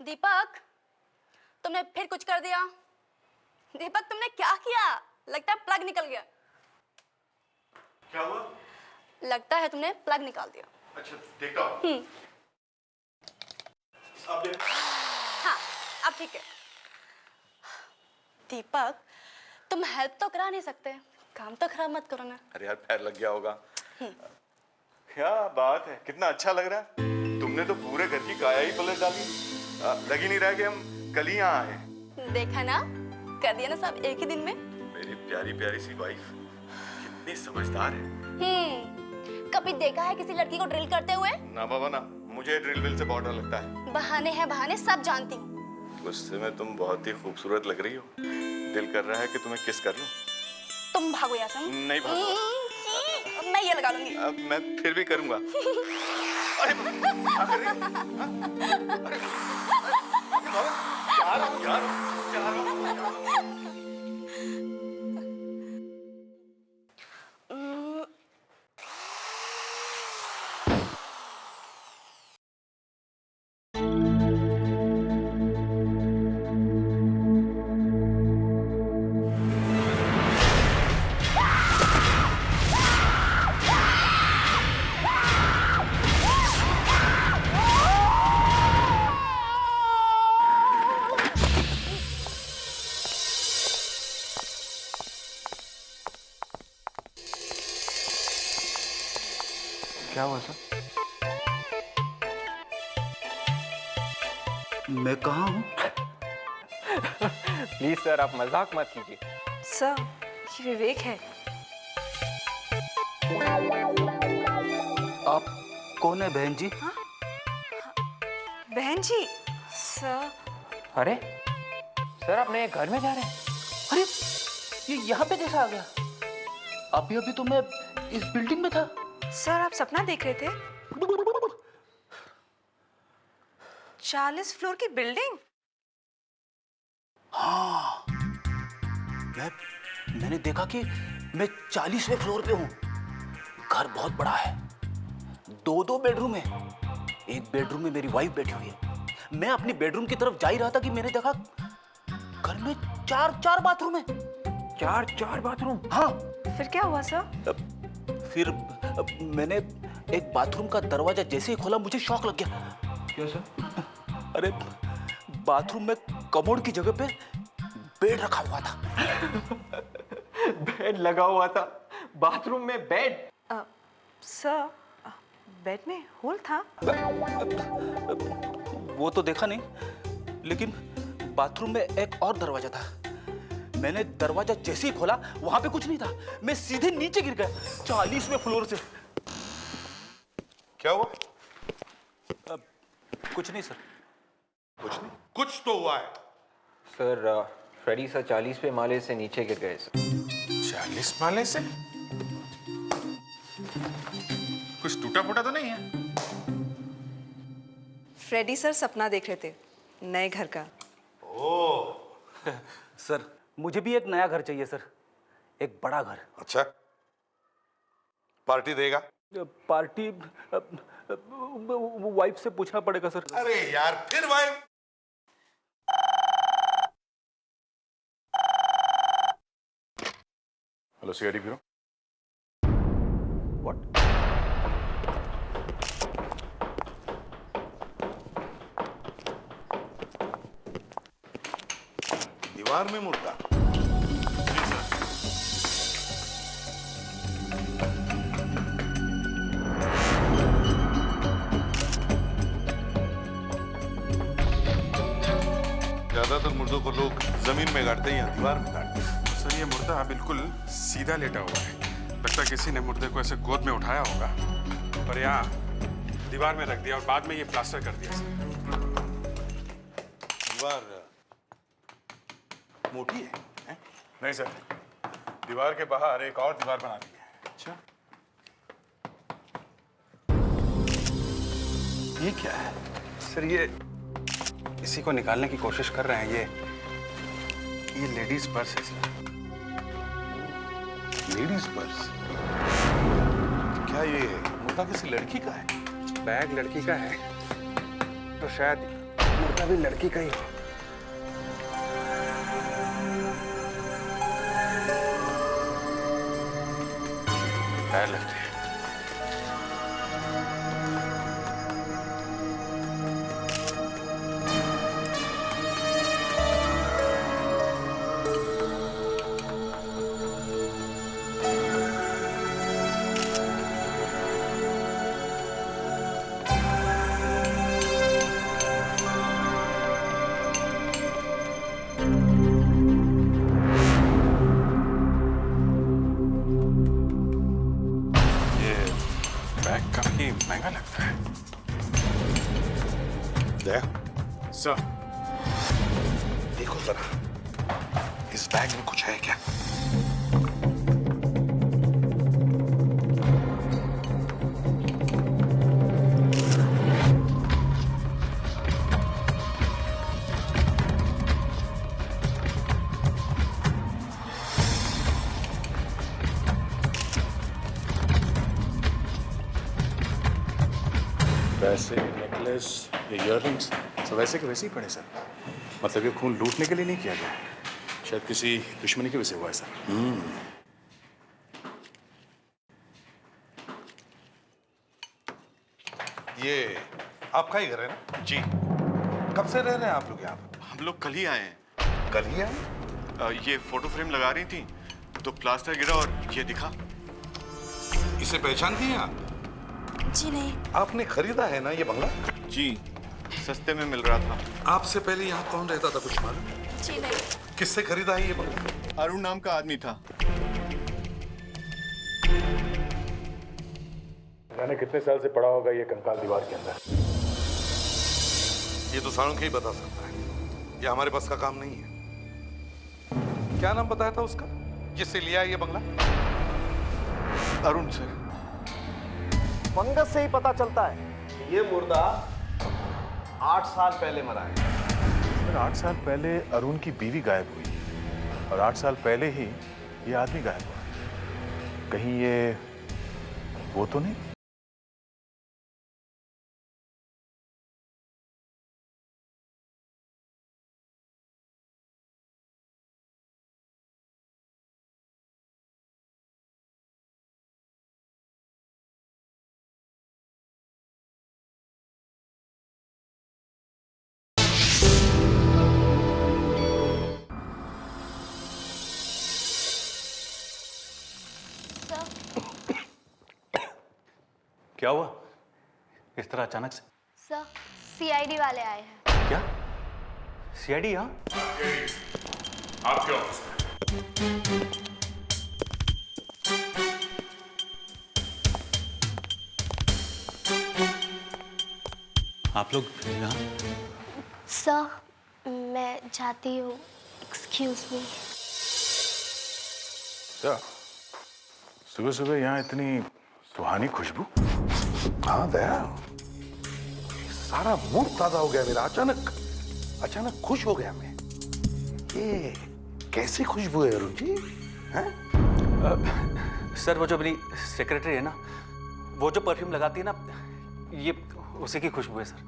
दीपक, तुमने फिर कुछ कर दिया। दीपक, तुमने क्या किया? लगता है प्लग निकल गया। क्या हुआ? लगता है तुमने प्लग निकाल दिया। अच्छा, देखता हूँ। अब देख। हाँ, अब ठीक है। दीपक, तुम हेल्प तो करा नहीं सकते, काम तो खराब मत करो ना। अरे यार, पैर लग गया होगा। क्या बात है, कितना अच्छा लग रहा है। तुमने तो पूरे घर की काया ही पलट डाली। लग ही नहीं रहा कि हम कल ही यहाँ आए। देखा ना, कर दिया ना सब एक ही दिन में। मेरी प्यारी प्यारी सी वाइफ कितनी समझदार है। कभी देखा है किसी लड़की को ड्रिल करते हुए? ना बाबा ना, मुझे ड्रिल विल से बहुत डर लगता है। बहाने हैं बहाने, सब जानती हूँ। गुस्से में तुम बहुत ही खूबसूरत लग रही हो। दिल कर रहा है कि तुम्हें किस कर लूं। तुम भागो यहाँ से। नहीं भागूंगा। मैं ये लगा लूंगी। अब मैं फिर भी करूंगा। अरे क्या कर रही हो? हाँ? अरे क्या हुआ सर? मैं कहाँ हूँ? प्लीज सर, आप मजाक मत कीजिए। सर, ये विवेक है। आप कौन है बहन जी? बहन जी। सर, अरे सर, आप नए घर में जा रहे हैं? अरे ये यहाँ पे कैसे आ गया? अभी अभी तो मैं इस बिल्डिंग में था। सर आप सपना देख रहे थे? 40 फ्लोर की बिल्डिंग? हाँ, मैंने देखा कि मैं 40वें फ्लोर पे हूँ। घर बहुत बड़ा है, दो बेडरूम है। एक बेडरूम में मेरी वाइफ बैठी हुई है। मैं अपनी बेडरूम की तरफ जा ही रहा था कि मैंने देखा घर में चार बाथरूम है। चार बाथरूम? हाँ। फिर क्या हुआ सर? फिर मैंने एक बाथरूम का दरवाजा जैसे ही खोला, मुझे शॉक लग गया। क्या सर? अरे बाथरूम में कमोड की जगह पे बेड रखा हुआ था। बेड लगा हुआ था? बाथरूम में बेड? सर, बेड में होल था? वो तो देखा नहीं, लेकिन बाथरूम में एक और दरवाजा था। मैंने दरवाजा जैसे ही खोला, वहां पे कुछ नहीं था। मैं सीधे नीचे गिर गया 40वें फ्लोर से। क्या हुआ? कुछ नहीं सर। कुछ नहीं, कुछ तो हुआ है। सर, फ्रेडी सर 40वें माले से नीचे गिर गए सर। 40 माले से? कुछ टूटा फूटा तो नहीं है? फ्रेडी सर सपना देख रहे थे नए घर का। ओह सर, मुझे भी एक नया घर चाहिए सर, एक बड़ा घर। अच्छा, पार्टी देगा? पार्टी वाइफ से पूछना पड़ेगा सर। अरे यार, फिर wife? Hello CID bureau. What? दीवार में मुर्दा? जी सर। ज्यादातर मुर्दों को लोग जमीन में गाड़ते हैं या दीवार में गाड़ते हैं। सर, ये मुर्दा बिल्कुल सीधा लेटा हुआ है। लगता है किसी ने मुर्दे को ऐसे गोद में उठाया होगा और यहाँ दीवार में रख दिया और बाद में ये प्लास्टर कर दिया। सर, दीवार मोटी है? नहीं सर, दीवार के बाहर एक और दीवार बना दी है। अच्छा, ये क्या है? सर, ये इसी को निकालने की कोशिश कर रहे हैं। ये लेडीज पर्स है सर। Ladies purse? क्या ये मुर्दा किसी लड़की का है? बैग लड़की का है तो शायद मुर्दा भी लड़की का ही हो। पैर लगते हैं। बैग काफी महंगा लगता है। दया, सर, देखो जरा, इस बैग में कुछ है क्या? पैसे, नेकलेस, ये इयररिंग्स सब वैसे के वैसे ही पड़े सर। मतलब ये खून लूटने के लिए नहीं किया गया है, शायद किसी दुश्मनी की वजह से हुआ है सर। ये आपका ही घर है ना? जी, कब से रह रहे हैं आप लोग यहाँ पे? हम लोग कल ही आए हैं। कल ही आए? ये फोटो फ्रेम लगा रही थी तो प्लास्टर गिरा और ये दिखा। इसे पहचानती हैं आप? जी नहीं। आपने खरीदा है ना ये बंगला? जी, सस्ते में मिल रहा था। आपसे पहले यहाँ कौन रहता था, कुछ मालूम? जी नहीं। किससे खरीदा है ये बंगला? अरुण नाम का आदमी था। मैंने कितने साल से पड़ा होगा ये कंकाल दीवार के अंदर। ये तो साणु ही बता सकता है, ये हमारे बस का काम नहीं है। क्या नाम बताया था उसका जिससे लिया है ये बंगला? अरुण से। फंगस से ही पता चलता है ये मुर्दा 8 साल पहले मरा है। सर 8 साल पहले अरुण की बीवी गायब हुई और 8 साल पहले ही ये आदमी गायब हुआ। कहीं ये वो तो नहीं? क्या हुआ इस तरह अचानक से? सर, सीआईडी वाले आए हैं। क्या सीआईडी यहाँ? आपके ऑफिस में। आप लोग यहाँ? सर, मैं जाती हूँ। Excuse me. क्या सुबह सुबह यहाँ इतनी सुहानी खुशबू? हाँ दया, सारा मूड ताजा हो गया मेरा। अचानक खुश हो गया मैं। ये कैसी खुशबू है अरुण जी? हैं? सर वो जो मेरी सेक्रेटरी है ना, वो जो परफ्यूम लगाती है ना, ये उसी की खुशबू है सर।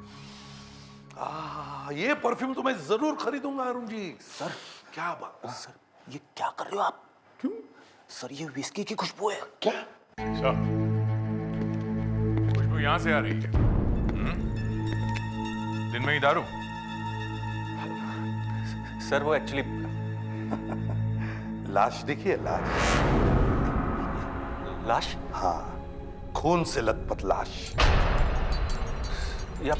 ये परफ्यूम तो मैं जरूर खरीदूंगा अरुण जी। सर क्या बात? सर ये क्या कर रहे हो आप? क्यों? सर ये विस्की की खुशबू है। क्या? सर, खुशबू यहाँ से आ रही है। दिन में ही दारू? सर वो एक्चुअली लाश देखिए, लाश। लाश? हाँ, खून से लथपथ लाश। ये आप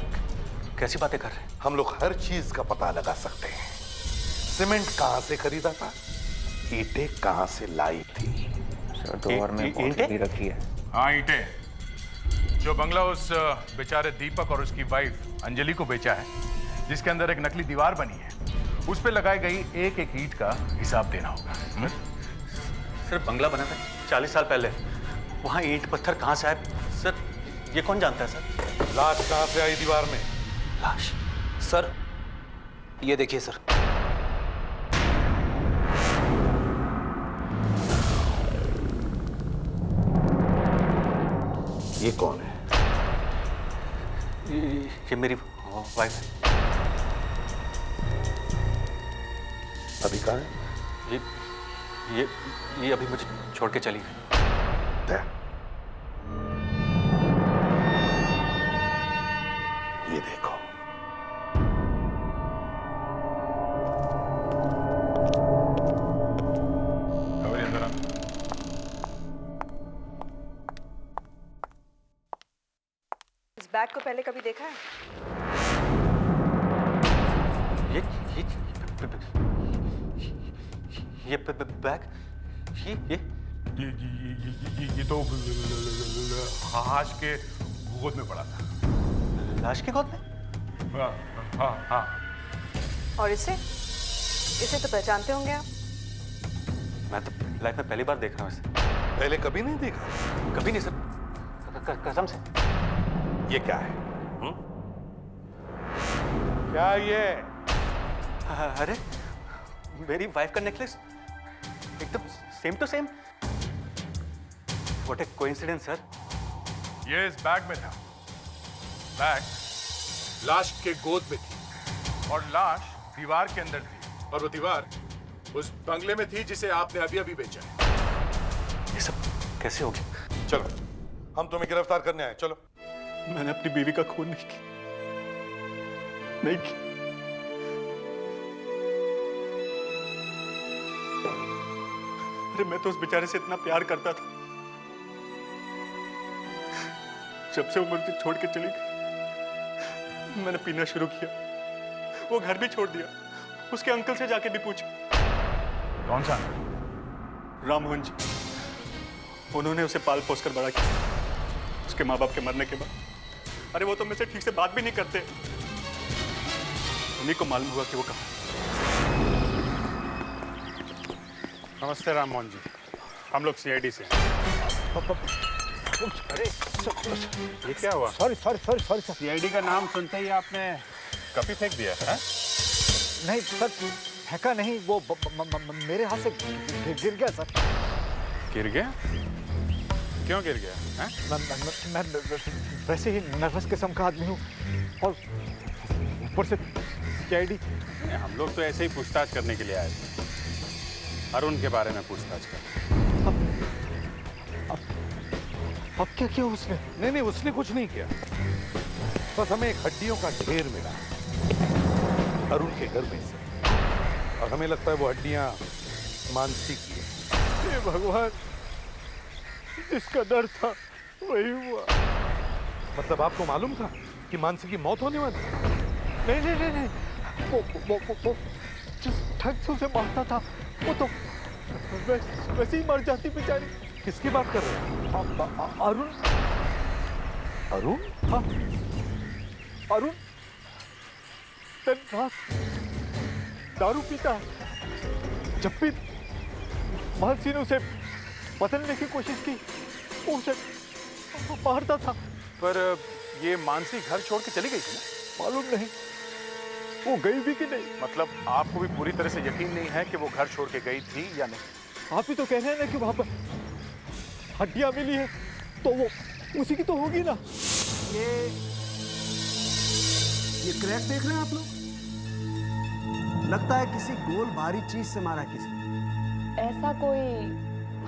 कैसी बातें कर रहे हैं? हम लोग हर चीज का पता लगा सकते हैं। सीमेंट कहां से खरीदा था, ईंटें कहां से लाई थी। सर दोबारा में ईंटें? भी रखी है। हाँ, ईंटें। जो बंगला उस बेचारे दीपक और उसकी वाइफ अंजलि को बेचा है, जिसके अंदर एक नकली दीवार बनी है, उस पे लगाई गई एक एक ईंट का हिसाब देना होगा। सर बंगला बना था 40 साल पहले, वहाँ ईंट पत्थर कहाँ से आए? सर ये कौन जानता है सर? लाश कहां से आई दीवार में? लाश? सर ये देखिए सर। ये कौन है? ये मेरी वाइफ है। अभी कहाँ है? ये अभी मुझे छोड़ के चली गई। दया, ये देखो। खबर अंदर आ। इस बैग को पहले कभी देखा है? ये बैग ये तो लाश के गोद में पड़ा था। लाश की गोद में? हाँ हाँ हाँ। और इसे तो पहचानते होंगे आप। मैं तो लाइफ में पहली बार देख रहा हूँ इसे। पहले कभी नहीं देखा? कभी नहीं सर, कसम से। ये क्या है? क्या ये? अरे मेरी वाइफ का नेकलेस एकदम same to same. What a coincidence sir. ये इस बैग में था। बैग लाश के गोद में थी और लाश दीवार के अंदर थी और वो दीवार उस बंगले में थी जिसे आपने अभी अभी बेचा है। ये सब कैसे हो गया? चलो, हम तुम्हें गिरफ्तार करने आए, चलो। मैंने अपनी बीवी का खून नहीं किया, नहीं किया। अरे मैं तो उस बेचारे से इतना प्यार करता था। जब से वो मुझे छोड़ के चली गई, मैंने पीना शुरू किया। वो घर भी छोड़ दिया। उसके अंकल से जाके भी पूछा। कौन सा? राम मोहन जी। उन्होंने उसे पाल पोस कर बड़ा किया उसके माँ बाप के मरने के बाद। अरे वो तो मुझसे ठीक से बात भी नहीं करते। उन्हीं को मालूम हुआ कि वो कहाँ। नमस्ते राम मोहन जी, हम लोग सीआईडी से। अरे ये क्या हुआ? Sorry sorry sorry sorry sir. CID का नाम सुनते ही आपने कॉपी फेंक दिया है? नहीं सर, फेंका नहीं, वो मेरे हाथ से गिर गया सर। गिर गया? क्यों गिर गया? हैं? मैं वैसे ही नर्वस किस्म का आदमी हूँ और ऊपर से सीआईडी। हम लोग तो ऐसे ही पूछताछ करने के लिए आए थे, अरुण के बारे में पूछताछ कर। अब क्या किया उसने? नहीं, उसने कुछ नहीं किया। बस हमें एक हड्डियों का ढेर मिला अरुण के घर में से, और हमें लगता है वो हड्डियां मानसी की है। हे भगवान, जिसका डर था वही हुआ। मतलब आपको मालूम था कि मानसी की मौत होने वाली? नहीं नहीं नहीं नहीं, वो जिस ढंग से उसे मारता था वो तो वैसे ही मर जाती बेचारी। किसकी बात कर रहे हैं? अरुण। अरुण? हाँ, अरुण दिन रात दारू पीता है। जब भी मानसी ने उसे बदलने की कोशिश की, वो उसे मारता था। पर ये मानसी घर छोड़ के चली गई थी ना? मालूम नहीं वो गई भी कि नहीं। मतलब आपको भी पूरी तरह से यकीन नहीं है कि वो घर छोड़ के गई थी या नहीं? आप ही तो कह रहे हैं ना कि वहां पर हड्डियां मिली है, तो वो उसी की तो होगी ना। ये क्रैक देख रहे हैं आप लोग? लगता है किसी गोल भारी चीज से मारा किसी। ऐसा कोई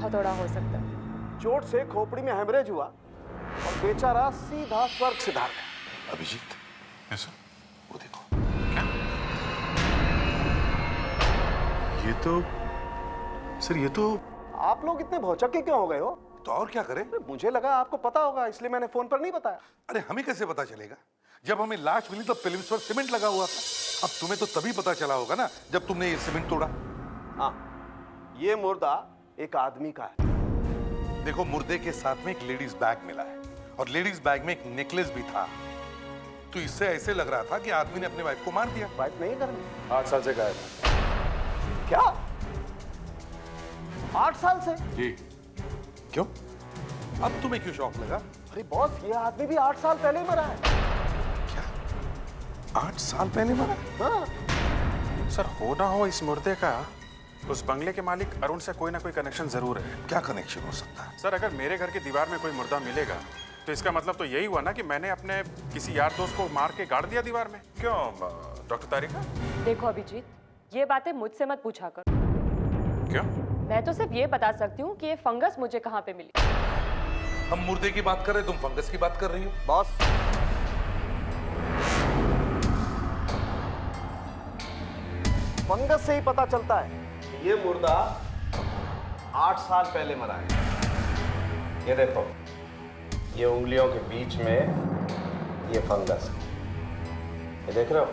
हथौड़ा हो सकता है। चोट से खोपड़ी में हेमरेज हुआ और बेचारा सीधा स्वर्ग सिधार गया। अभिजीत, ऐसा? वो देखो। ये तो सर, ये तो आप लोग इतने भौचक्के क्यों हो गए हो? तो और क्या करें? मुझे लगा आपको पता होगा, इसलिए मैंने फोन पर नहीं बताया। अरे हमें कैसे पता चलेगा? जब हमें लाश मिली तो फिल्म्स पर सीमेंट लगा हुआ था। अब तुम्हें तो तभी पता चला होगा ना जब तुमने ये सीमेंट तोड़ा। हाँ, ये मुर्दा एक आदमी का है। देखो, मुर्दे के साथ में एक लेडीज बैग मिला है और लेडीज बैग में एक नेकलेस भी था। तो इससे ऐसे लग रहा था कि आदमी ने अपने वाइफ को मार दिया। वाइफ नहीं करनी। 8 साल से गायब है। क्या? 8 साल से? जी। क्यों? अब तुम्हें क्यों शौक लगा? अरे बॉस, ये आदमी भी 8 साल पहले ही मरा है। क्या? 8 साल पहले मरा? हाँ। सर, हो ना हो इस मुर्दे का उस बंगले के मालिक अरुण से कोई ना कोई कनेक्शन जरूर है। क्या कनेक्शन हो सकता है? सर, अगर मेरे घर की दीवार में कोई मुर्दा मिलेगा तो इसका मतलब तो यही हुआ ना कि मैंने अपने किसी यार दोस्त को मार के गाड़ दिया दीवार में। क्यों डॉक्टर तारिका? देखो अभिजीत, ये बातें मुझसे मत पूछा कर। क्यों? मैं तो सिर्फ ये बता सकती हूँ कि ये फंगस मुझे कहाँ पे मिली। हम मुर्दे की बात कर रहे, तुम फंगस की बात कर रही हो। बॉस, फंगस से ही पता चलता है ये मुर्दा 8 साल पहले मरा है। ये देखो, ये उंगलियों के बीच में ये फंगस, ये देख रहे हो?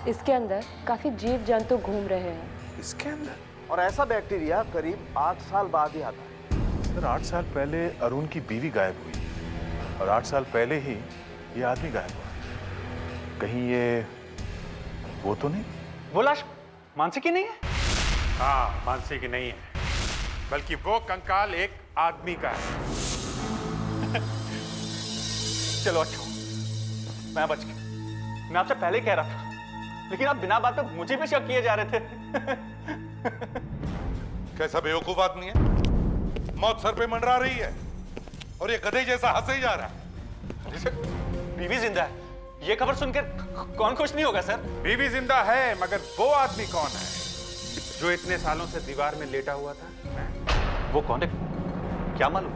इसके अंदर काफी जीव जंतु घूम रहे हैं। इसके अंदर? और ऐसा बैक्टीरिया करीब 8 साल बाद ही आता है। सर 8 साल पहले अरुण की बीवी गायब हुई और 8 साल पहले ही ये आदमी गायब हुआ। कहीं ये वो तो नहीं? वो लाश मानसी की नहीं है? हाँ, मानसी की नहीं है, बल्कि वो कंकाल एक आदमी का है। चलो अच्छा, मैं बच गया। मैं आपसे पहले ही कह रहा था, लेकिन आप बिना बात पे मुझे भी शक किए जा रहे थे। कैसा बेवकूफ आदमी है, मौत सर पे मंडरा रही है और ये गधे जैसा हंसे ही जा रहा है। जैसे बीवी जिंदा है, ये खबर सुनकर कौन खुश नहीं होगा सर? बीवी जिंदा है, मगर वो आदमी कौन है जो इतने सालों से दीवार में लेटा हुआ था? वो कौन है क्या मालूम?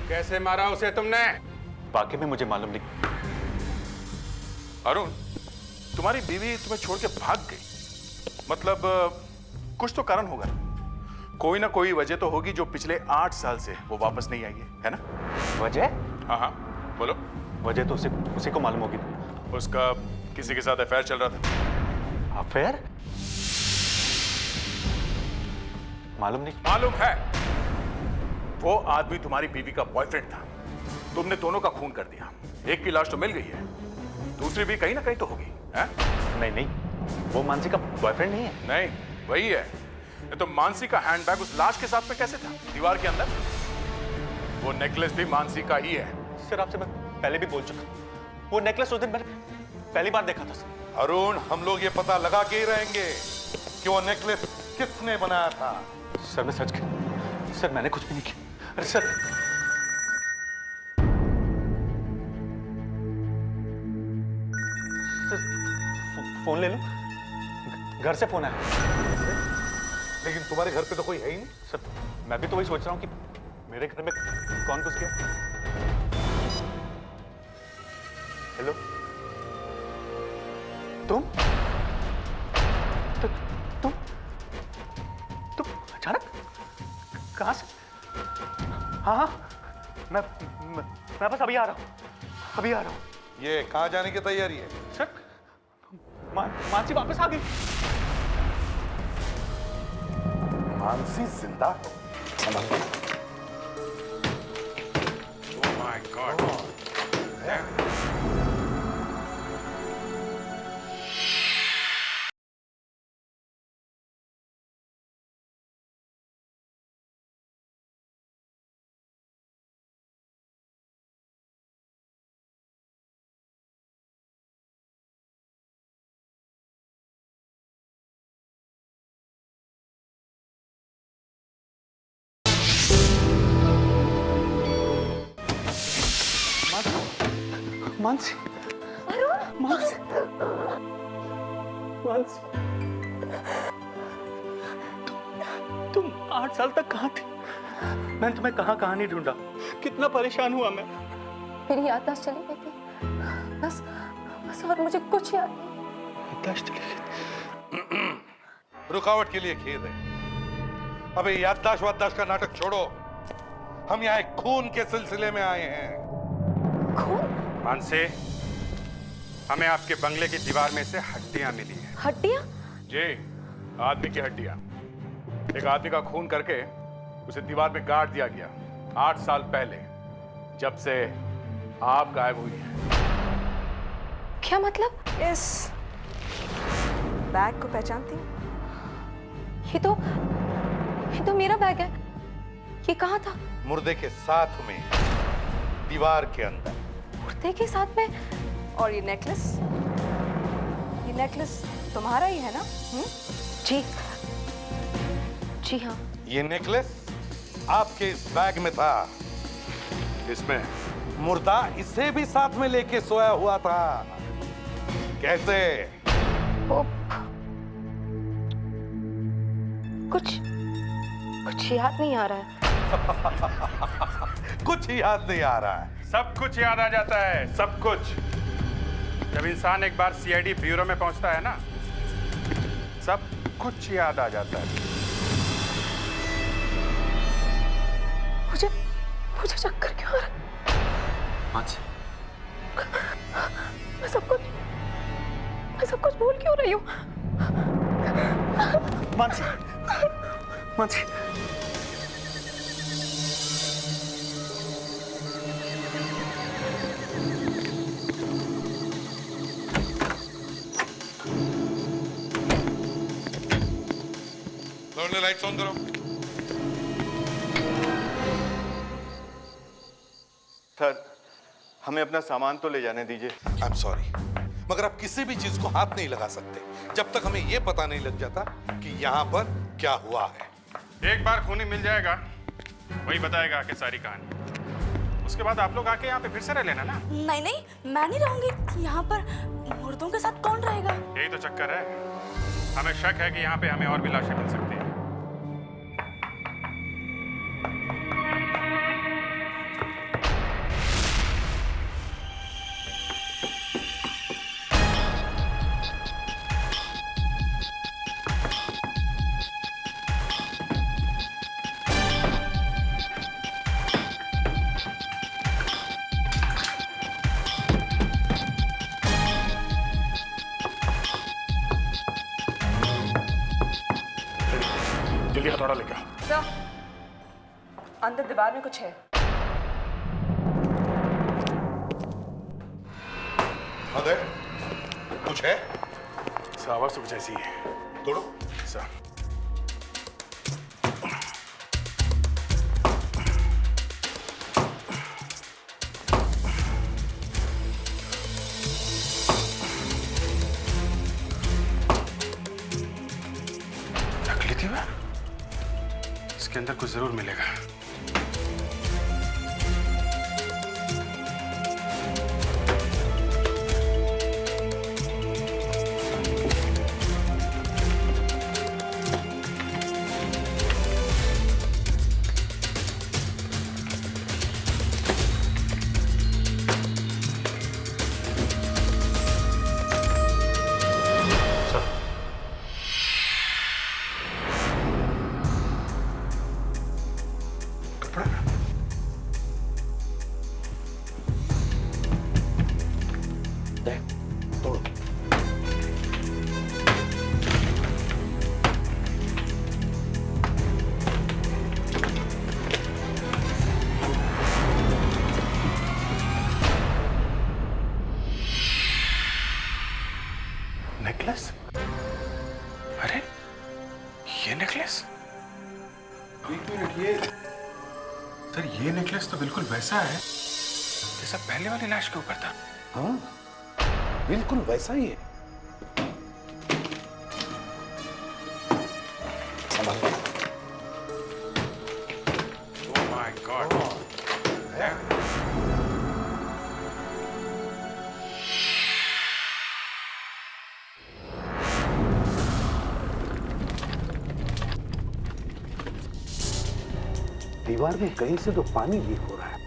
कैसे मारा उसे तुमने? वाकई में मुझे मालूम नहीं। अरुण, तुम्हारी बीवी तुम्हें छोड़ के भाग गई, मतलब कुछ तो कारण होगा, कोई ना कोई वजह तो होगी जो पिछले 8 साल से वो वापस नहीं आई है ना? वजह? हाँ हाँ, बोलो। वजह तो उसी को मालूम होगी। उसका किसी के साथ अफेयर चल रहा था। अफेयर? मालूम नहीं। मालूम है, वो आदमी तुम्हारी बीवी का बॉयफ्रेंड था। तुमने दोनों का खून कर दिया। एक की लाश तो मिल गई है, दूसरी भी कहीं ना कहीं तो होगी, है? नहीं नहीं, वो मानसी का बॉयफ्रेंड नहीं है। नहीं, वही है। ये तो मानसी का हैंडबैग उस लाश के साथ में कैसे था, दीवार के अंदर? वो नेकलेस भी मानसी का ही है। सर आपसे मैं पहले भी बोल चुका, वो नेकलेस उस दिन मैंने पहली बार देखा था सर। अरुण, हम लोग ये पता लगा के ही रहेंगे कि वो नेकलेस किसने बनाया था। सर मैं सच कह, सर मैंने कुछ भी नहीं किया। अरे सर, फोन ले लो, घर से फोन आया। लेकिन तुम्हारे घर पे तो कोई है ही नहीं। सर मैं भी तो वही सोच रहा हूँ कि मेरे घर में कौन घुस गया। हेलो, तुम अचानक कहां से? हाँ हाँ, मैं बस अभी आ रहा हूँ। ये कहाँ जाने की तैयारी है? सर मानसी वापस आ गई। मानसी जिंदा? Oh my God. Mansi, Mansi, Mansi, तुम 8 साल तक कहाँ थी? मैंने तुम्हें कहाँ नहीं ढूंढा, कितना परेशान हुआ मैं। मेरी याददाश्त चली गई थी, बस और मुझे कुछ याद नहीं। याददाश्त चली गई। रुकावट के लिए खेद है। अबे याददाश्त वाददाश्त का नाटक छोड़ो, हम यहाँ एक खून के सिलसिले में आए हैं। खून? मानसी, हमें आपके बंगले की दीवार में से हड्डियां मिली हैं। हड्डियां? जी, आदमी की हड्डियां। एक आदमी का खून करके उसे दीवार में गाड़ दिया गया 8 साल पहले, जब से आप गायब हुई हैं। क्या मतलब? इस बैग को पहचानती हूँ? ये तो मेरा बैग है। ये कहाँ था? मुर्दे के साथ में, दीवार के अंदर। मुर्दे के साथ में? और ये नेकलेस तुम्हारा ही है ना? जी हाँ। ये नेकलेस आपके इस बैग में था। इसमें मुर्दा इसे भी साथ में लेके सोया हुआ था। कैसे? वो कुछ याद नहीं आ रहा है। कुछ याद नहीं आ रहा है। सब कुछ याद आ जाता है, सब कुछ। जब इंसान एक बार सीआईडी ब्यूरो में पहुंचता है ना, सब कुछ याद आ जाता है। मुझे चक्कर क्यों आ रहा है? मानसी, मैं सब कुछ भूल क्यों रही हूँ? मानसी, मानसी, लाइट्स ऑन करो। सर, हमें अपना सामान तो ले जाने दीजिए। आई एम सॉरी, मगर आप किसी भी चीज को हाथ नहीं लगा सकते जब तक हमें यह पता नहीं लग जाता कि यहाँ पर क्या हुआ है। एक बार खूनी मिल जाएगा, वही बताएगा कि सारी कहानी। उसके बाद आप लोग आके यहाँ पे फिर से रह लेना ना। नहीं नहीं, मैं नहीं रहूंगी यहाँ पर। मुर्दों के साथ कौन रहेगा? यही तो चक्कर है। हमें शक है कि यहाँ पे हमें और भी लाशें मिल सकती हैं। जल्दी हथौड़ा लेके आओ। सर, अंदर दीवार में कुछ है। अरे कुछ है? आवाज तो कुछ ऐसी है। तोड़ो। सर, नकली थी वह? इसके अंदर कुछ जरूर मिलेगा। नेकलेस? अरे ये नेकलेस? एक मिनट, ये सर, ये नेकलेस तो बिल्कुल वैसा है जैसा पहले वाली लाश के ऊपर था। हाँ, बिल्कुल वैसा ही है। Oh my God. दीवार में कहीं से तो पानी लीक हो रहा है।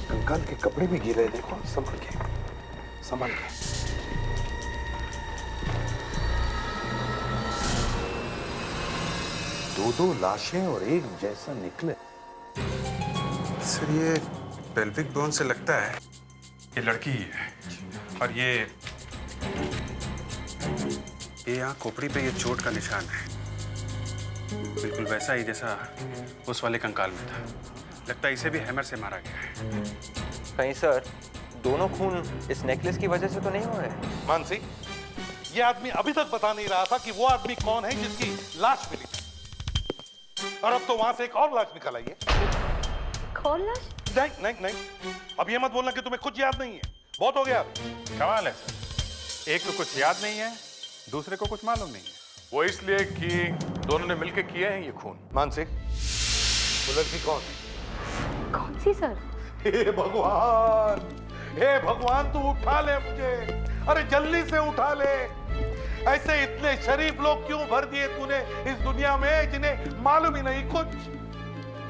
कंकाल के कपड़े भी गिरे, देखो। संभल के, संभल के। दो लाशें और एक जैसा निकले। सर, ये पेल्विक बोन से लगता है ये लड़की ही है। और ये यहाँ खोपड़ी पे ये चोट का निशान है, बिल्कुल वैसा ही जैसा उस वाले कंकाल में था। लगता है इसे भी हैमर से मारा गया है। कहीं सर दोनों खून इस नेकलेस की वजह से तो नहीं हुए? मानसी, ये आदमी अभी तक बता नहीं रहा था कि वो आदमी कौन है जिसकी लाश मिली थी। और अब तो वहां से एक और लाश निकल आई है। कौन लाश? नहीं नहीं नहीं, अब ये मत बोलना कि तुम्हें कुछ याद नहीं है। बहुत हो गया। कमाल है सर, एक को कुछ याद नहीं है, दूसरे को कुछ मालूम नहीं है। वो इसलिए कि दोनों ने मिलकर किए हैं ये खून। मानसी, वो लड़की कौन है? कौन सी सर? हे भगवान, हे भगवान, तू उठा ले मुझे। अरे जल्दी से उठा ले। ऐसे इतने शरीफ लोग क्यों भर दिए तूने इस दुनिया में जिन्हें मालूम ही नहीं कुछ?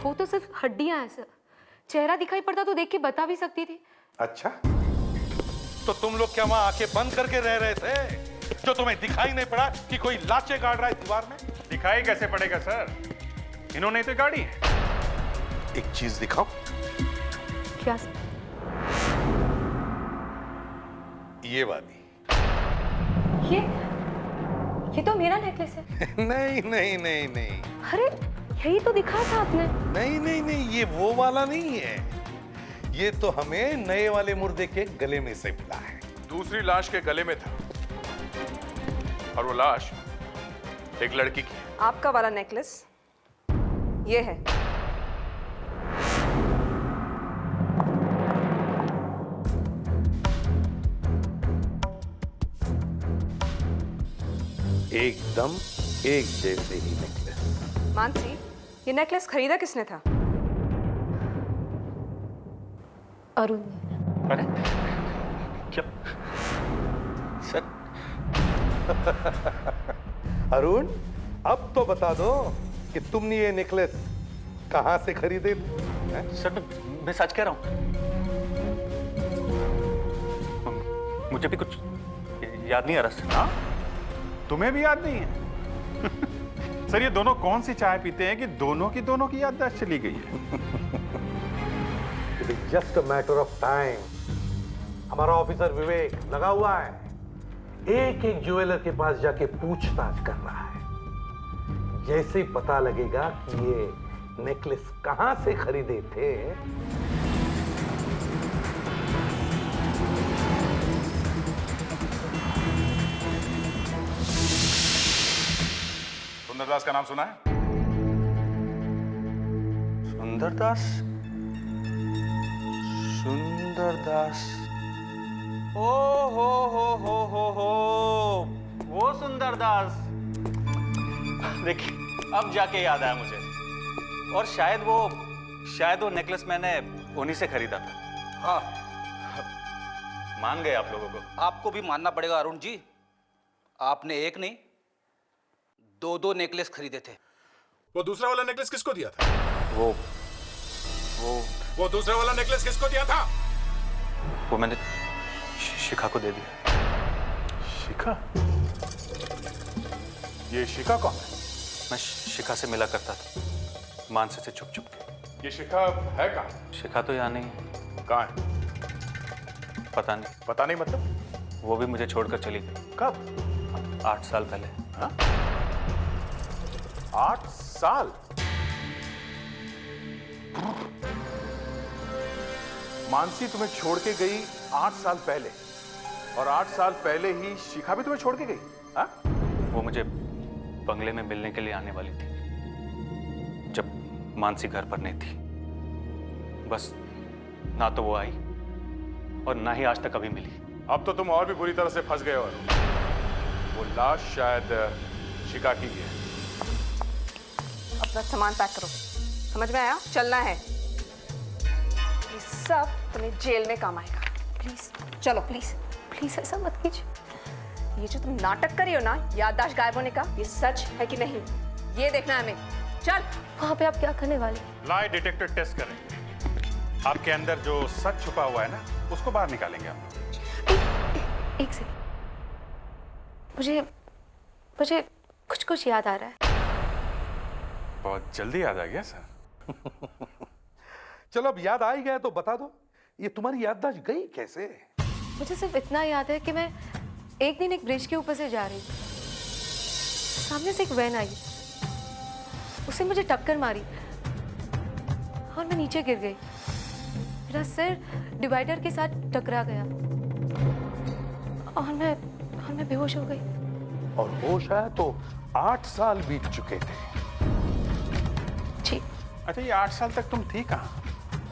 वो तो सिर्फ हड्डियां हैं सर, चेहरा दिखाई पड़ता तो देख के बता भी सकती थी। अच्छा, तो तुम लोग क्या वहां आंखें बंद करके रह रहे थे, जो तुम्हें दिखाई नहीं पड़ा कि कोई लाचे गाड़ रहा है दीवार में? दिखाई कैसे पड़ेगा सर, इन्होंने ही तो गाड़ी है। एक चीज दिखाओ। क्या सर? ये वाली। ये तो मेरा नेकलेस है। नहीं नहीं नहीं नहीं अरे यही तो दिखा था आपने। नहीं नहीं नहीं, ये वो वाला नहीं है। ये तो हमें नए वाले मुर्दे के गले में से मिला है। दूसरी लाश के गले में था और वो लाश एक लड़की की। आपका वाला नेकलेस ये है। एकदम एक जैसे ही नेकलेस। मानसी, ये नेकलेस खरीदा किसने था? अरुण। अरे क्या सर? अरुण, अब तो बता दो कि तुमने ये नेकलेस कहां से खरीदे थे? सर मैं सच कह रहा हूं, मुझे भी कुछ याद नहीं आ रहा सर। हाँ? तुम्हें भी याद नहीं है? सर ये दोनों कौन सी चाय पीते हैं कि दोनों की याददाश्त चली गई है? It is just a matter of time. हमारा ऑफिसर विवेक लगा हुआ है, एक एक ज्वेलर के पास जाके पूछताछ कर रहा है। जैसे ही पता लगेगा कि ये नेकलेस कहां से खरीदे थे, सुंदरदास का नाम सुना है? सुंदरदास? सुंदरदास? ओ हो, वो सुंदरदास। देखिए, अब जाके याद आया मुझे। और शायद वो नेकलेस मैंने उन्हीं से खरीदा था। हाँ, मान गए आप लोगों को? आपको भी मानना पड़ेगा अरुण जी, आपने एक नहीं दो नेकलेस खरीदे थे। वो दूसरा वाला नेकलेस किसको दिया था? वो दूसरा वाला नेकलेस किसको दिया था? वो मैंने शिखा को दे दिया। शिखा? ये शिखा कौन है? मैं शिखा से मिला करता था, मानसी से छुप छुप के। ये शिखा है कहाँ? शिखा तो यहाँ नहीं है। कहाँ है? पता नहीं। पता नहीं मतलब? वो भी मुझे छोड़कर चली गई। कब? 8 साल पहले। हाँ? 8 साल? मानसी तुम्हें छोड़ के गई 8 साल पहले, और 8 साल पहले ही शिखा भी तुम्हें छोड़ के गई? हाँ? वो मुझे बंगले में मिलने के लिए आने वाली थी जब मानसी घर पर नहीं थी। बस ना तो वो आई और ना ही आज तक कभी मिली। अब तो तुम और भी बुरी तरह से फंस गए हो। वो लाश शायद शिखा की है। अपना सामान पैक करो, समझ में आया? चलना है। ये सब तुम्हें जेल में काम आएगा। प्लीज चलो। प्लीज ऐसा मत कीजिए। ये जो तुम नाटक कर रही हो ना, याददाश्त गायब होने का, ये सच है कि नहीं, ये देखना है हमें। चल। वहां पे आप क्या करने वाले? लाई डिटेक्टर टेस्ट करेंगे। आपके अंदर जो सच छुपा हुआ है ना, उसको बाहर निकालेंगे हम। एक सेकंड, मुझे कुछ याद आ रहा है। बहुत जल्दी याद आ गया सर। चलो अब याद आ ही गया तो बता दो, ये तुम्हारी याददाश्त गई कैसे? मुझे सिर्फ इतना याद है कि मैं एक दिन एक ब्रिज के ऊपर से जा रही थी, सामने से एक वैन आई, उसने मुझे टक्कर मारी और मैं नीचे गिर गई। मेरा सिर डिवाइडर के साथ टकरा गया और मैं बेहोश हो गई। और होश आया तो 8 साल बीत चुके थे। जी। अच्छा, ये 8 साल तक तुम थी कहाँ?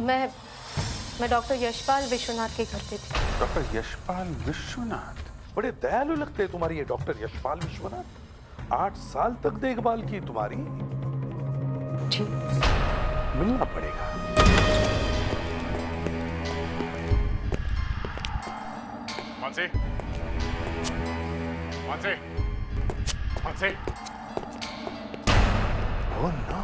मैं डॉक्टर यशपाल विश्वनाथ के घर पे थी। डॉक्टर यशपाल विश्वनाथ? बड़े दयालु लगते हैं तुम्हारी ये डॉक्टर यशपाल विश्वनाथ। 8 साल तक देखभाल की तुम्हारी। जी। मिलना पड़ेगा। मानसी, मानसी। Oh no.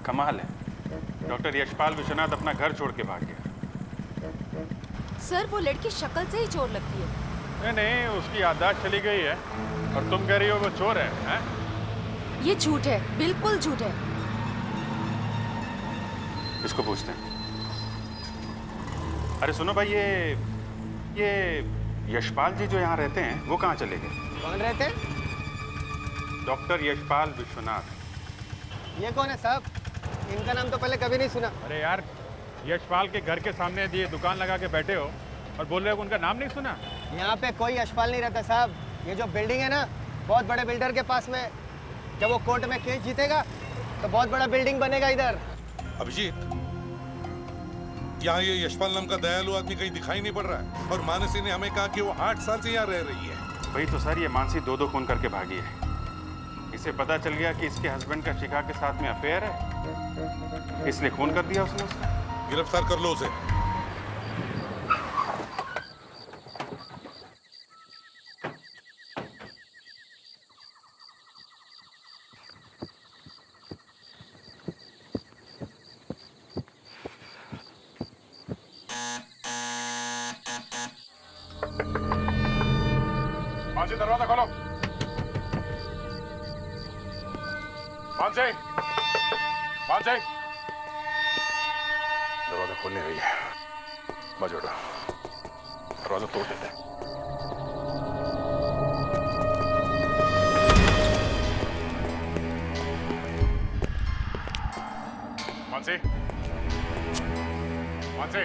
कमाल है, डॉक्टर यशपाल विश्वनाथ अपना घर छोड़ के भाग गया। सर वो लड़की शक्ल से ही चोर लगती है। नहीं नहीं, उसकी याददाश्त चली गई है और तुम कह रही हो वो चोर है, हैं? ये झूठ है, बिल्कुल झूठ है। इसको पूछते हैं। अरे सुनो भाई, ये यशपाल जी जो यहाँ रहते हैं वो कहाँ चले गए? कौन रहते हैं? डॉक्टर यशपाल विश्वनाथ। ये कौन है साहब? इनका नाम तो पहले कभी नहीं सुना। अरे यार, यशपाल के घर के सामने ये दुकान लगा के बैठे हो और बोल रहे हो उनका नाम नहीं सुना? यहाँ पे कोई यशपाल नहीं रहता साहब। ये जो बिल्डिंग है ना, बहुत बड़े बिल्डर के पास में। जब वो कोर्ट में केस जीतेगा तो बहुत बड़ा बिल्डिंग बनेगा इधर। अभिजीत, यहाँ ये यशपाल नाम का दयालु आदमी कहीं दिखाई नहीं पड़ रहा है और मानसी ने हमें कहा कि वो 8 साल से यहाँ रह रही है। वही तो सर, ये मानसी 2-2 खून करके भागी है। इसे पता चल गया कि इसके हस्बैंड का शिखा के साथ में अफेयर है, इसलिए खून कर दिया उसने उसे। गिरफ्तार कर लो उसे। मानसी, दरवाजा खोलो। मानसी, मानसी, दरवाजा खोल नहीं रही है। बाजू हटो, दरवाजा तोड़ देते हैं। Mansi, Mansi,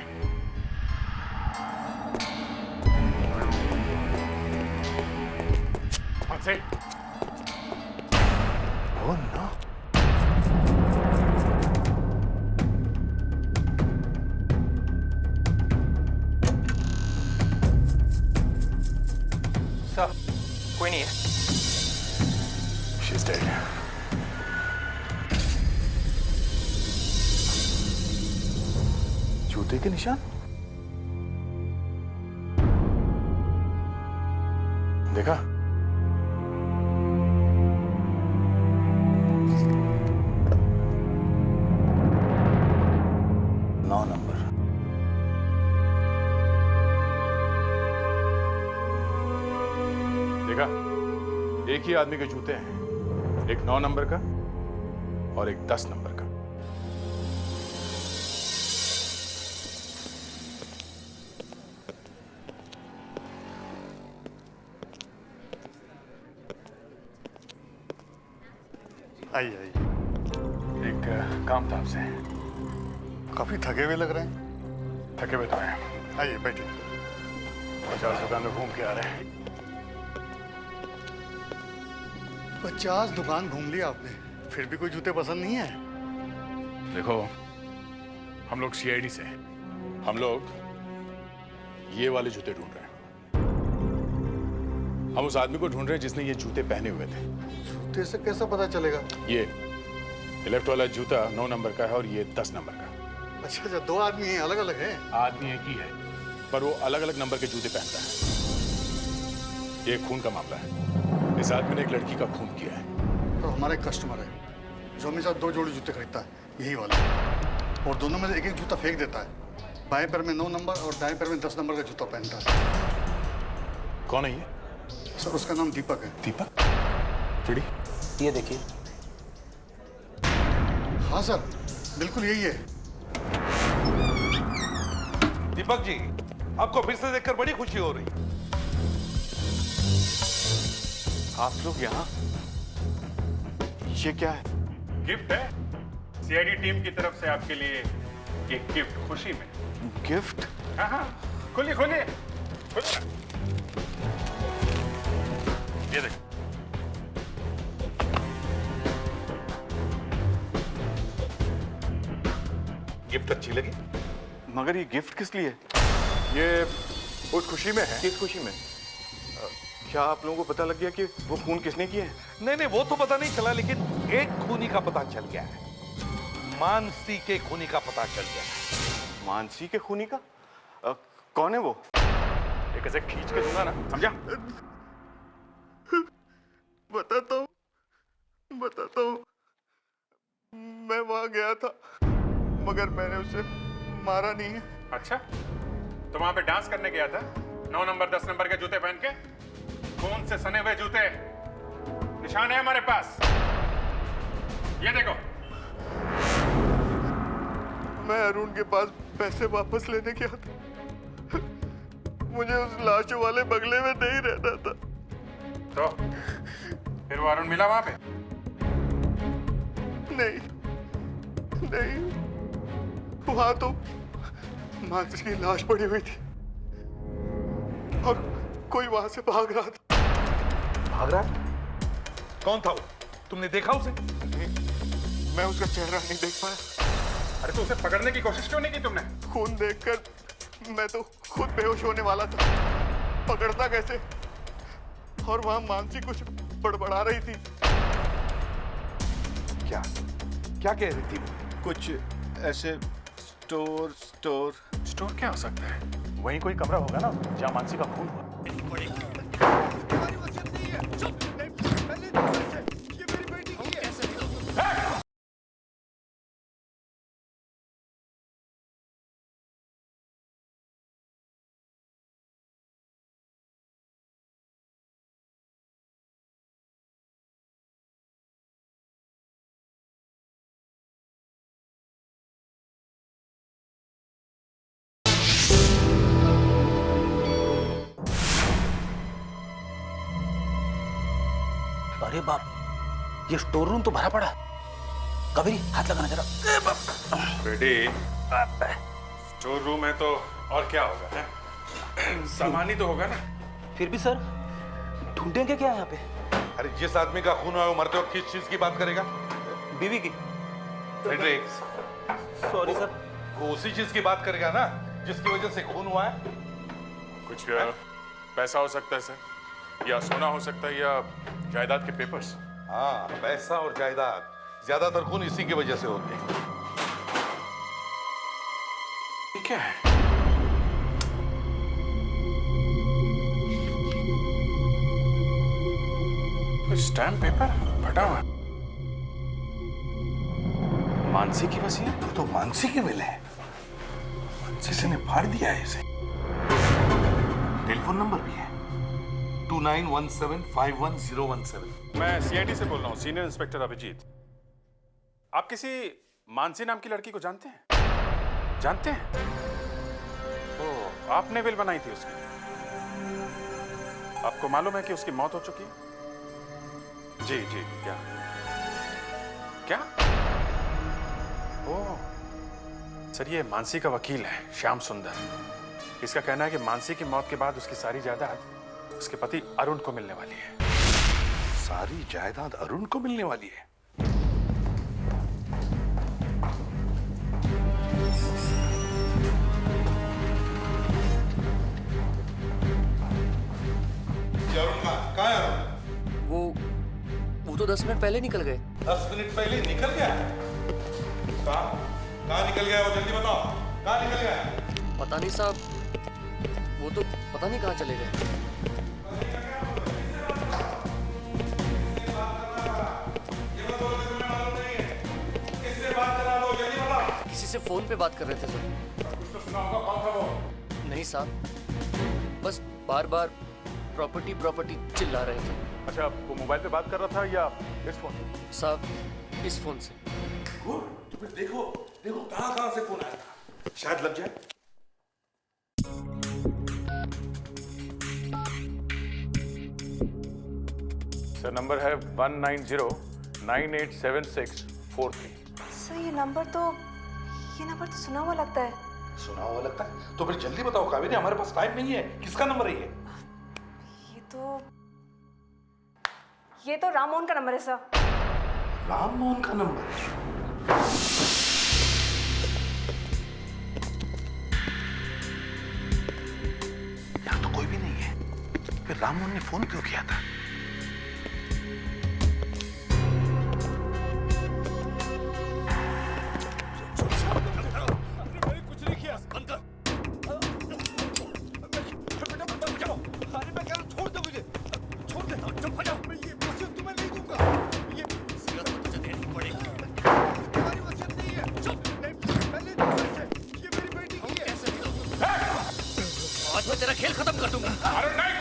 Mansi. Oh no. Sir, कोई नहीं है। She's dead. जूते के निशान? देखा? 9 नंबर। देखा, एक ही आदमी के जूते हैं, एक 9 नंबर का और एक 10 नंबर का। आइए आइए। एक काम था आपसे। काफी थके हुए लग रहे हैं। थके हुए तो हैं। आइए बैठिए। 50 दुकान में घूम के आ रहे हैं। 50 दुकान घूम लिया आपने, फिर भी कोई जूते पसंद नहीं है? देखो, हम लोग सीआईडी से हैं। हम लोग ये वाले जूते ढूंढ रहे हैं। हम उस आदमी को ढूंढ रहे हैं जिसने ये जूते पहने हुए थे। जूते से कैसा पता चलेगा? ये लेफ्ट वाला जूता 9 नंबर का है और ये 10 नंबर का। अच्छा अच्छा, 2 आदमी हैं, अलग अलग हैं? आदमी एक ही है, पर वो अलग अलग नंबर के जूते पहनता है। ये खून का मामला है। इस आदमी ने एक लड़की का खून किया है। तो हमारा एक कस्टमर है जो हमेशा 2 जोड़ी जूते खरीदता है, यही वाला, और दोनों में से एक एक जूता फेंक देता है। बाएं पैर में 9 नंबर और दाएं पैर में 10 नंबर का जूता पहनता है। कौन है ये? सर, उसका नाम दीपक है। दीपक? चिड़ी, ये देखिए। हाँ सर, बिल्कुल यही है। दीपक जी, आपको फिर से देखकर बड़ी खुशी हो रही। आप लोग यहाँ? ये क्या है? गिफ्ट है सीआईडी टीम की तरफ से आपके लिए। एक गिफ्ट खुशी में। गिफ्ट? हाँ हाँ, खोलिए खोलिए। ये देखो, गिफ्ट अच्छी लगी? मगर ये गिफ्ट किस लिए? ये उस खुशी में है। किस खुशी में? क्या आप लोगों को पता लग गया कि वो खून किसने किए हैं? नहीं, वो तो पता नहीं चला, लेकिन एक खूनी का पता चल गया है। मानसी के खूनी का पता चल गया है। मानसी के खूनी का? कौन है वो? एक ऐसे खींच के दूंगा ना, समझा? बताता हूँ। मैं वहां गया था, मगर मैंने उसे मारा नहीं है। अच्छा, तो वहां पे डांस करने गया था? 9 नंबर 10 नंबर के जूते पहन के, खून से सने हुए जूते, निशान है हमारे पास, ये देखो। मैं अरुण के पास पैसे वापस लेने गया था। मुझे उस लाशों वाले बंगले में नहीं रहना था। तो फिर वो अरुण मिला वहां पे? नहीं, वहां तो मानसी की लाश पड़ी हुई थी और कोई वहां से भाग रहा था। भाग रहा है? कौन था वो? तुमने देखा उसे? नहीं, मैं उसका चेहरा नहीं देख पाया। अरे तो उसे पकड़ने की कोशिश क्यों नहीं की तुमने? खून देखकर मैं तो खुद बेहोश होने वाला था, पकड़ता कैसे? और वहां मानसी कुछ बड़बड़ा रही थी। क्या कह रही थी वो? कुछ ऐसे स्टोर क्या हो सकता है? वहीं कोई कमरा होगा ना जहां मानसी का खून हुआ। अरे बाप, ये स्टोर रूम तो भरा पड़ा है। कबीरी, हाथ लगाना जरा। बेटी, स्टोर रूम है तो और क्या होगा है? सामान ही तो होगा ना। फिर भी सर, ढूंढेंगे क्या यहाँ पे? अरे जिस आदमी का खून हुआ है वो मरते वक्त किस चीज की बात करेगा? बीवी की। Fredericks, sorry sir. वो उसी चीज की बात करेगा ना जिसकी वजह से खून हुआ है। कुछ पैसा हो सकता है सर, या सोना हो सकता है, या जायदाद के पेपर्स। हाँ, पैसा और जायदाद, ज्यादातर खून इसी की वजह से होते हैं। ये क्या है? स्टैम्प पेपर फटा हुआ। मानसी की वसीयत? तो मानसी की विल है। किसी ने फाड़ दिया है इसे। टेलीफोन नंबर भी है 2917511017। मैं सीआईडी से बोल रहा हूँ, सीनियर इंस्पेक्टर अभिजीत। आप किसी मानसी नाम की लड़की को जानते हैं? जानते हैं? ओ, आपने विल बनाई थी उसकी। आपको मालूम है कि उसकी मौत हो चुकी है? जी, क्या? ओह, सर ये मानसी का वकील है, श्याम सुंदर। इसका कहना है कि मानसी की मौत के बाद उसकी सारी जायदाद उसके पति अरुण को मिलने वाली है। सारी जायदाद अरुण को मिलने वाली है? अरुण कहाँ है? वो तो 10 मिनट पहले निकल गए। 10 मिनट पहले निकल गया? कहाँ निकल गया वो? जल्दी बताओ, कहाँ निकल गया? पता नहीं साहब, वो तो पता नहीं कहाँ चले गए। किसी से फोन पे बात कर रहे थे सर। कुछ तो सुना होगा, कौन था वो? नहीं साहब, बस बार बार प्रॉपर्टी चिल्ला रहे थे। अच्छा, वो मोबाइल पे बात कर रहा था या इस फोन? साहब, इस फोन से। तो फिर देखो कहाँ से फोन आया, शायद लग जाए। सर नंबर है 190987643। सर ये नंबर तो सुना हुआ लगता है। सुना हुआ लगता है? तो फिर जल्दी बताओ कावेरी, हमारे पास टाइम नहीं है। किसका नंबर है ये? ये तो राम मोहन का नंबर है सर। राम मोहन का नंबर? फिर राममोहन ने फोन क्यों किया था? कुछ नहीं किया, बंद कर। अरे मैं कह रहा हूं, छोड़ दो मुझे, छोड़ दे, चुप हो जाओ। मैं ये वसीयत तुम्हें नहीं दूंगा। ये वसीयत तो तुझे देनी पड़ेगी। तुम्हारी वसीयत नहीं है। चुप, मैं नहीं दूंगा इसे। ये मेरी बेटी की है। आज मैं तेरा खेल खत्म कर दूंगा। अरे नहीं।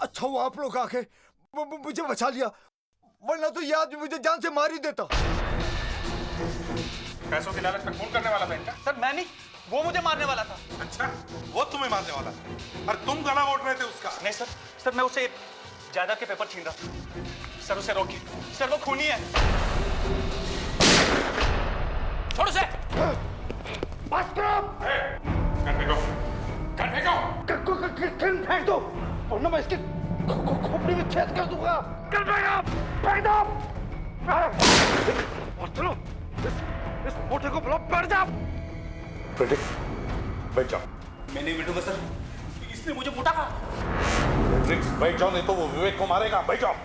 अच्छा वो आप लोग आके मुझे बचा लिया, वरना तो ये आदमी मुझे जान से मार ही देता। पैसों की लालच में खून करने वाला मैं? सर मैं नहीं, वो मुझे मारने वाला था। अच्छा, वो तुम्हें मारने वाला था और तुम गला घोट रहे थे उसका? नहीं सर, सर मैं उसे जायदाद के पेपर छीन रहा था। सर उसे रोकिए, सर वो खूनी है। छोड़ उसे। बस करो। गन फेंको, गन फेंको। गन फेंक दो, वरना मैं इसके खोपड़ी में छेद कर दूंगा। गन फेंक दो। और चलो, इस मोटे को बुलाओ, बैठ जाओ। बैठ जाओ। मैं नहीं बैठूंगा सर, इसने मुझे मोटा कहा। बैठ जाओ, नहीं तो वो विवेक को मारेगा। बैठ जाओ।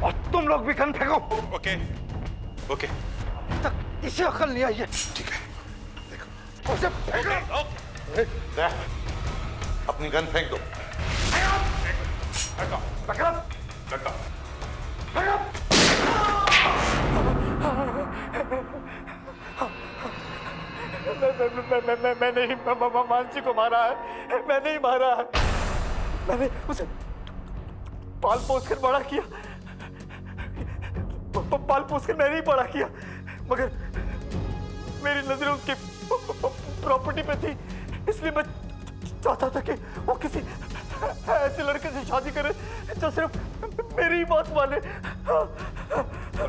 और तुम लोग भी गन फेंको। Okay, okay. अभी तक इसे अकल नहीं आई है। ठीक है, देखो, उसे फेंको। अपनी गन फेंक दो। फेंको, विक्रम, फेंको। मैं नहीं मानसी को मारा है, मैं नहीं मारा है। मैंने उसे पाल पोस कर बड़ा किया, पाल पोस कर मैंने ही बड़ा किया, मगर मेरी नजरें उसकी प्रॉपर्टी पे थी, इसलिए मैं चाहता था कि वो किसी ऐसे लड़के से शादी करे जो सिर्फ मेरी ही बात माने।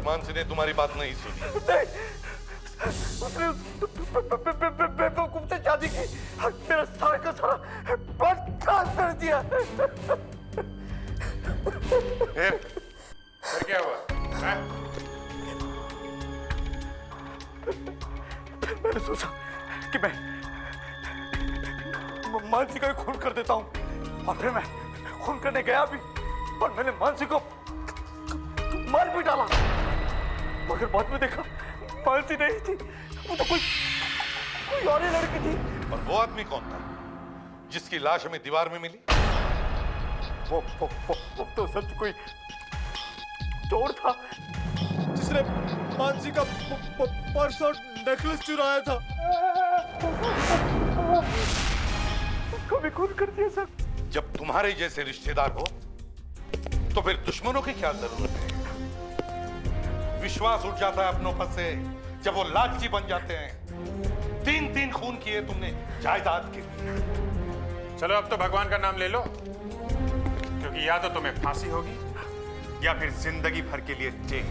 मानसी ने तुम्हारी बात नहीं सुनी। नहीं, उसने बेवकूफ से शादी की, मेरा सारा का सारा बर्बाद कर दिया। फिर क्या हुआ? मैंने सोचा कि मैं मानसी का खून कर देता हूँ, और फिर मैं खून करने गया भी, और मैंने मानसी को मार भी डाला, मगर बाद में देखा मानसी नहीं थी, वो तो कोई और ही लड़की थी। और वो आदमी कौन था जिसकी लाश हमें दीवार में मिली? वो तो सच कोई चोर था जिसने मानसी का पर्स और नेकलेस चुराया था। उसको भी खून कर दिया सर। जब तुम्हारे जैसे रिश्तेदार हो तो फिर दुश्मनों की क्या जरूरत है? विश्वास उठ जाता है अपनों पर से जब वो लालची बन जाते हैं। 3 खून किए तुमने जायदाद के लिए। चलो अब तो भगवान का नाम ले लो, क्योंकि या तो तुम्हें फांसी होगी या फिर जिंदगी भर के लिए जेल।